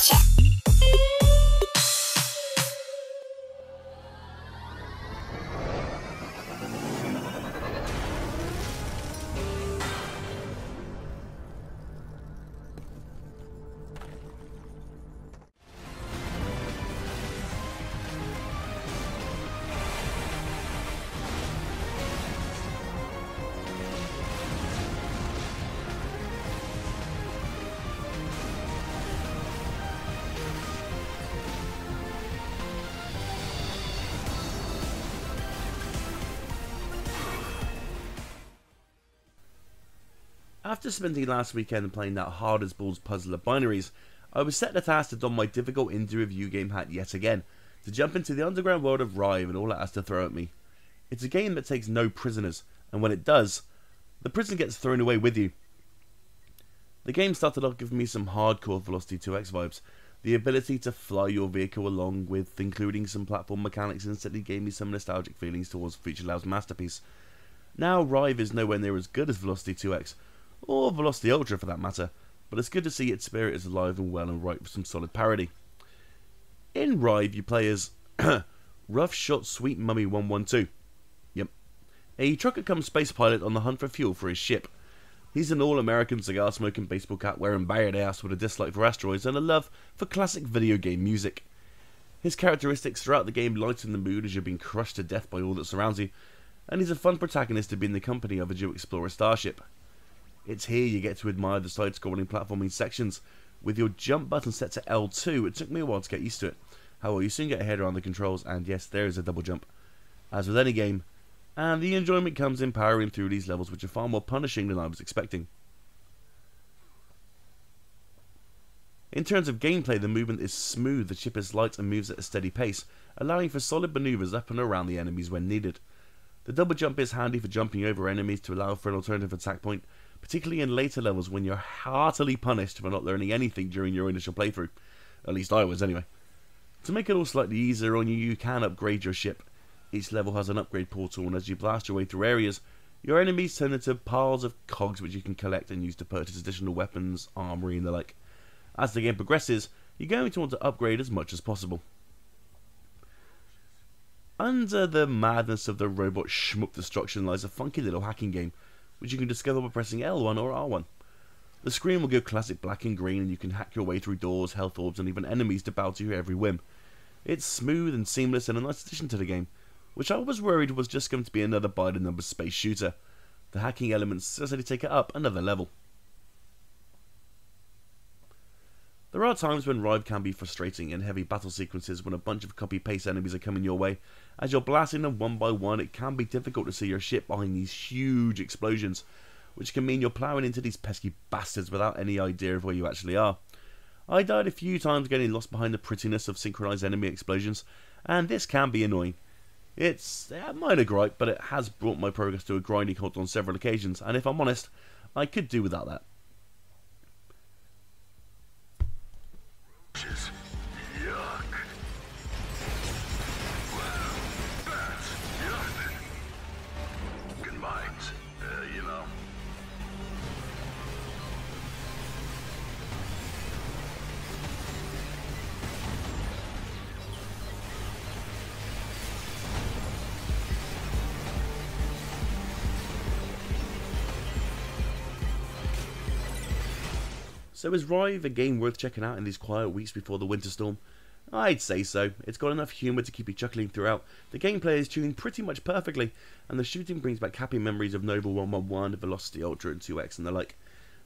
Chapter. After spending last weekend playing that hard as balls puzzle of binaries, I was set the task to don my difficult indie review game hat yet again, to jump into the underground world of Rive and all it has to throw at me. It's a game that takes no prisoners, and when it does, the prison gets thrown away with you. The game started off giving me some hardcore Velocity 2X vibes. The ability to fly your vehicle along with including some platform mechanics instantly gave me some nostalgic feelings towards Future Lab's masterpiece. Now Rive is nowhere near as good as Velocity 2X, or Velocity Ultra for that matter, but it's good to see its spirit is alive and well and ripe for some solid parody. In Rive you play as Rough Shot Sweet Mummy 112. Yep. A trucker cum space pilot on the hunt for fuel for his ship. He's an all-American cigar-smoking baseball cap wearing badass with a dislike for asteroids and a love for classic video game music. His characteristics throughout the game lighten the mood as you're being crushed to death by all that surrounds you, and he's a fun protagonist to be in the company of as you explore a starship. It's here you get to admire the side-scrolling platforming sections. With your jump button set to L2, it took me a while to get used to it. However, you soon get a head around the controls, and yes, there is a double jump. As with any game, and the enjoyment comes in powering through these levels, which are far more punishing than I was expecting. In terms of gameplay, the movement is smooth, the ship is light and moves at a steady pace, allowing for solid maneuvers up and around the enemies when needed. The double jump is handy for jumping over enemies to allow for an alternative attack point, particularly in later levels when you're heartily punished for not learning anything during your initial playthrough. At least I was, anyway. To make it all slightly easier on you, you can upgrade your ship. Each level has an upgrade portal, and as you blast your way through areas, your enemies turn into piles of cogs which you can collect and use to purchase additional weapons, armory and the like. As the game progresses, you're going to want to upgrade as much as possible. Under the madness of the robot shmup destruction lies a funky little hacking game, which you can discover by pressing L1 or R1. The screen will go classic black and green, and you can hack your way through doors, health orbs and even enemies to bow to your every whim. It's smooth and seamless and a nice addition to the game, which I was worried was just going to be another by the numbers space shooter. The hacking elements certainly take it up another level. There are times when Rive can be frustrating in heavy battle sequences when a bunch of copy-paste enemies are coming your way. As you're blasting them one by one, it can be difficult to see your ship behind these huge explosions, which can mean you're ploughing into these pesky bastards without any idea of where you actually are. I died a few times getting lost behind the prettiness of synchronized enemy explosions, and this can be annoying. It's a minor gripe, but it has brought my progress to a grinding halt on several occasions, and if I'm honest, I could do without that. Yuck. Well, that's yuck. Good minds, you know. So is Rive a game worth checking out in these quiet weeks before the winter storm? I'd say so. It's got enough humour to keep you chuckling throughout, the gameplay is tuned pretty much perfectly, and the shooting brings back happy memories of Nova 111, Velocity Ultra and 2X and the like.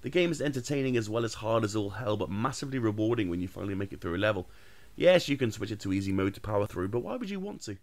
The game is entertaining as well as hard as all hell, but massively rewarding when you finally make it through a level. Yes, you can switch it to easy mode to power through, but why would you want to?